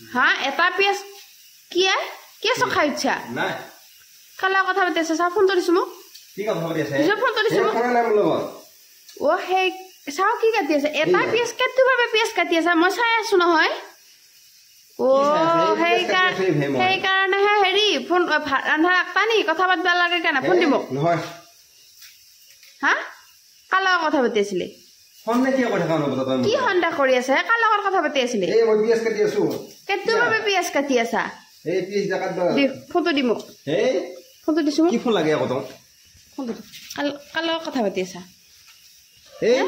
हाँ एटा पियाज किया क्या सो खाइ छ নাই काला কথা পাতি আছে সাফোন তো দিছো মোক কি কথা পাতি আছে দিছো ফোন তো দিছো মোক খানা নাম লগত ও হে চাও কি কাটি আছে এটা পিয়াজ কেতু ভাবে পিয়াজ কাটি আছে মই চাই আছো নহয় ও হে কাৰণে হেৰি ফোন ৰান্ধা পানী কথা পাতবা লাগে কেনে ফোন দিব নহয় হা কালা কথা পাতি আছিল ফোননে কি কথা কানো বতা তই কি হন্ডা কৰি আছে কালা কথা পাতি আছিল এই মই পিয়াজ কাটি আছো কেতু ভাবে পিয়াজ কাটি আছা এই পিয়াজ জাকাত দি ফটো দিমু এই ফটো দিছো কি ফোন লাগে আকত ফটো কালা কথা পাতি আছা এই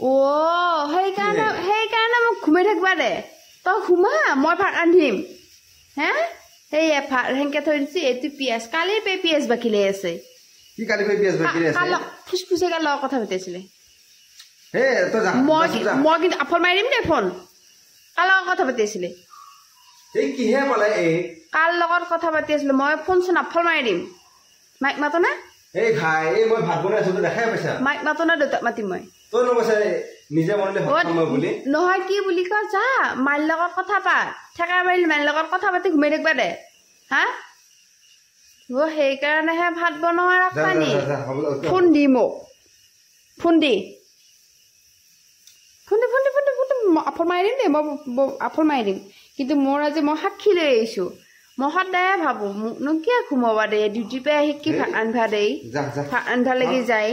ও হেই কাৰণে মোক ঘুমাই থাকবা দে তই ঘুমা মই ভাত ৰান্ধিম হে এই ভাত হেংকে থৈ দিছি এটি পিয়াজ কালি পে পিয়াজ বাকিলে আছে কি কালি পে পিয়াজ বাকিলে আছে কালা ফুসফুসে কালা কথা পাতি আছিল হে তো যা মই কিন্তু আপল মাৰি দিম দে ফোন কালা কথা পাতি আছিল এই কি হে পালে এই কাল লগত কথা পাতি আছিল মই ফোন চোন আপল মাৰি দিম মাইক মাতো না এই খাই এই মই ভাত বনাই আছো তো দেখাই পাইছা মাইক মাতো না দেউতা মাতিম মই তই নকছে নিজে মনলে ভাত মই বুলি নহয় কি বুলি ক যা মাইৰ লগত কথা পাত ঠেকা মাৰিল মাইৰ লগত কথা পাতি ঘুমাই থাকবা দে হা ও সেই কাৰণেহে ভাত বনোৱা ৰাখবানি ফোন দি মোক ফোন দি আপল মাৰি দিম দে মই আপল মাৰি দিম কিন্তু মোৰ আজি মই সাক্ষী লৈ আহিছো মই সদায় ভাবো মোকনো কিয় ঘুমাবা দে ডিউটি পে আহি কি ভাত আনভা দেই ভাত আনভা লাগি যায়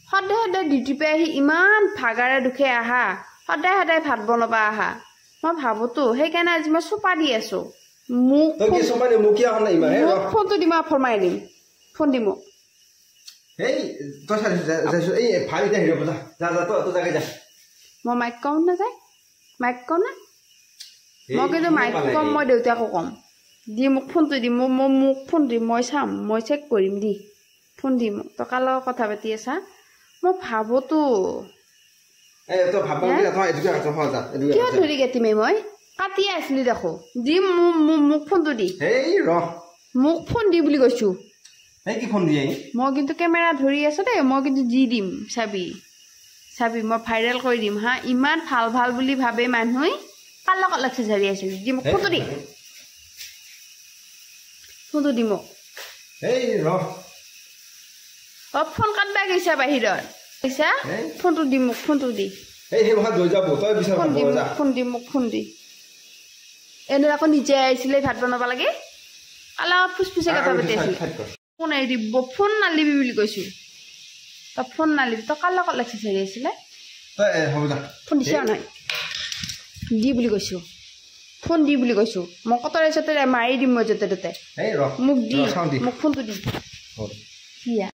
সদায় সদায় ডিউটি পে আহি ইমান ভাগাৰে দুখে আহা সদায় ভাত বনাবা আহা মই ভাবোতো সেইকাৰণে আজি মই চোপা দি আছো মোক ফোনটো দিম ফোন মাৰি দিম ফোন দিম মই মাইক কম নাযায় মাইক কম না মই কিন্তু মাইক কম মই দেউতাকো কম দি মোক ফোনটো দিম মোক ফোন দিম মই চাম মই চেক কৰিম দি ফোন দিম তই কাৰ লগত কথা পাতি আছা মই ভাবোতো কিয় ধৰি গেতিমে মই কাটি আছিলি দেখো দি মোক ফোনটো দি মোক ফোন দি বুলি কৈছো মই কিন্তু কেমেৰা ধৰি আছো দেই মই কিন্তু দি দিম চাবি মই ভাইৰেল কৰি দিম হা ইমান ভাল বুলি ভাবে মানুহে কাৰ লগত লাগছে ঝাৰি আছিল দি মোক ফোনটো দি মোক ফোন কাটবা গৈছা বাহিৰত কৈছা ফোনটো দি মোক ফোনটো দি ফোন দি এনে আকৌ নিজে আহিছিলে ভাত বনাব লাগে অলপ ফুচফুচে কথা পাতি আছিল ফোন আহি দিব ফোন নালিবি বুলি কৈছো তই ফোন নালিবি তই কাৰ লগত লাগছে ঝাৰি আছিলে ফোন দিছ নহয় দি বুলি কৈছো ফোন দি বুলি কৈছো মই কতৰে চতৰে মাৰি দিম মই য'তে ত'তে মোক ফোনটো দি